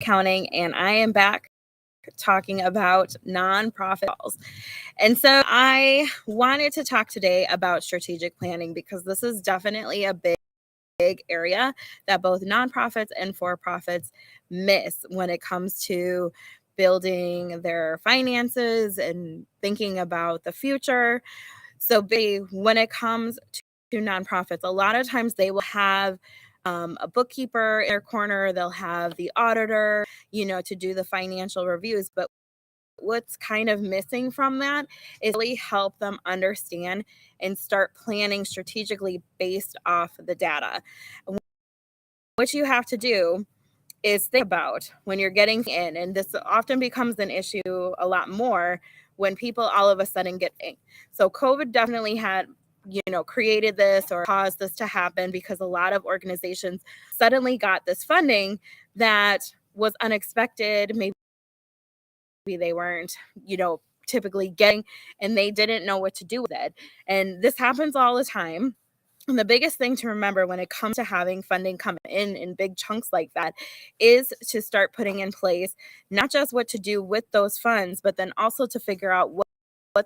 Accounting, and I am back talking about nonprofits. And so I wanted to talk today about strategic planning because this is definitely a big area that both nonprofits and for-profits miss when it comes to building their finances and thinking about the future. So when it comes to nonprofits, a lot of times they will have a bookkeeper in their corner, they'll have the auditor, to do the financial reviews. But what's kind of missing from that is really help them understand and start planning strategically based off the data. What you have to do is think about when you're getting in, and this often becomes an issue a lot more when people all of a sudden get in. So COVID definitely had created this or caused this to happen because a lot of organizations suddenly got this funding that was unexpected. Maybe they weren't, typically getting, and they didn't know what to do with it. And this happens all the time. And the biggest thing to remember when it comes to having funding come in big chunks like that is to start putting in place not just what to do with those funds, but then also to figure out what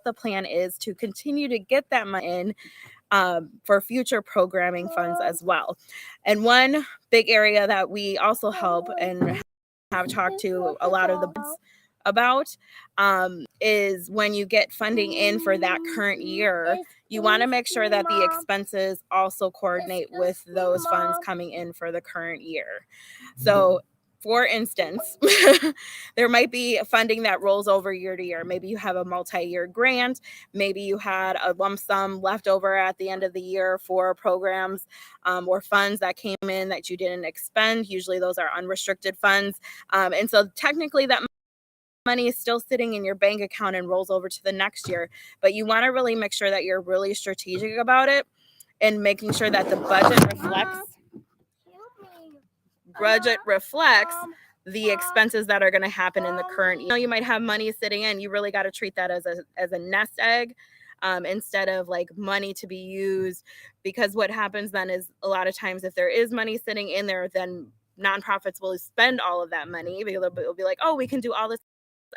the plan is to continue to get that money in for future programming funds as well. And one big area that we also help and have talked to a lot of the boards about is when you get funding in for that current year, you want to make sure that the expenses also coordinate with those funds coming in for the current year. So for instance, there might be funding that rolls over year to year. Maybe you have a multi-year grant. Maybe you had a lump sum left over at the end of the year for programs or funds that came in that you didn't expend. Usually those are unrestricted funds. And so technically that money is still sitting in your bank account and rolls over to the next year. But you want to really make sure that you're really strategic about it and making sure that the budget reflects the expenses that are going to happen in the current year. You might have money sitting in. You really got to treat that as a nest egg instead of like money to be used, because what happens then is a lot of times if there is money sitting in there, then nonprofits will spend all of that money. They'll be like, oh, we can do all this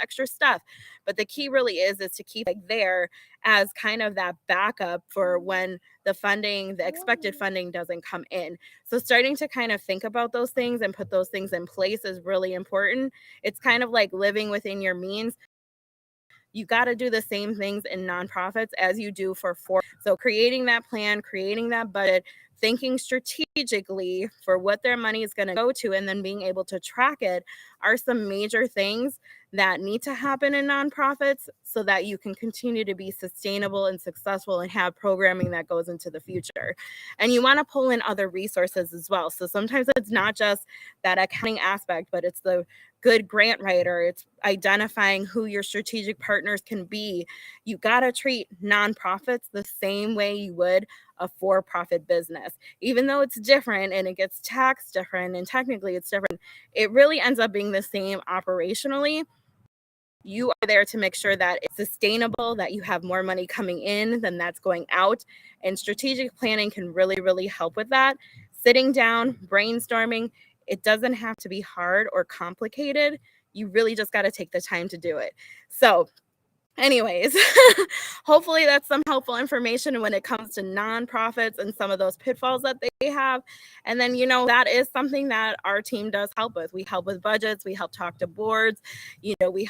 extra stuff. But the key really is to keep it there as kind of that backup for when the expected funding doesn't come in. So starting to kind of think about those things and put those things in place is really important. It's kind of like living within your means. You got to do the same things in nonprofits as you do for. So creating that plan, creating that budget, thinking strategically for what their money is going to go to, and then being able to track it are some major things that need to happen in nonprofits so that you can continue to be sustainable and successful and have programming that goes into the future. And you want to pull in other resources as well. So sometimes it's not just that accounting aspect, but it's the good grant writer. It's identifying who your strategic partners can be. You got to treat nonprofits the same way you would a for-profit business. Even though it's different and it gets taxed different and technically it's different, it really ends up being the same operationally. You are there to make sure that it's sustainable, that you have more money coming in than that's going out. And strategic planning can really, really help with that. Sitting down, brainstorming, it doesn't have to be hard or complicated. You really just got to take the time to do it. So anyways, hopefully that's some helpful information when it comes to nonprofits and some of those pitfalls that they have. And then, that is something that our team does help with. We help with budgets. We help talk to boards. We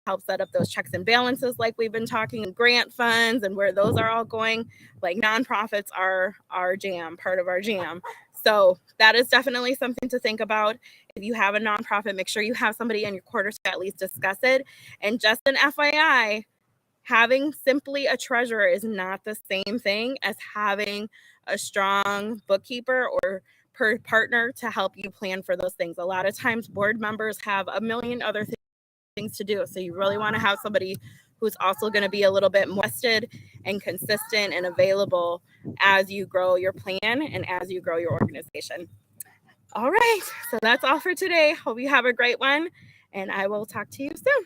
help set up those checks and balances like we've been talking, grant funds and where those are all going. Like nonprofits are our jam, part of our jam. So that is definitely something to think about. If you have a nonprofit, make sure you have somebody in your quarter to at least discuss it. And just an FYI, having simply a treasurer is not the same thing as having a strong bookkeeper or per partner to help you plan for those things. A lot of times board members have a million other things to do. So you really want to have somebody who's also going to be a little bit more vested and consistent and available as you grow your plan and as you grow your organization. All right. So that's all for today. Hope you have a great one, and I will talk to you soon.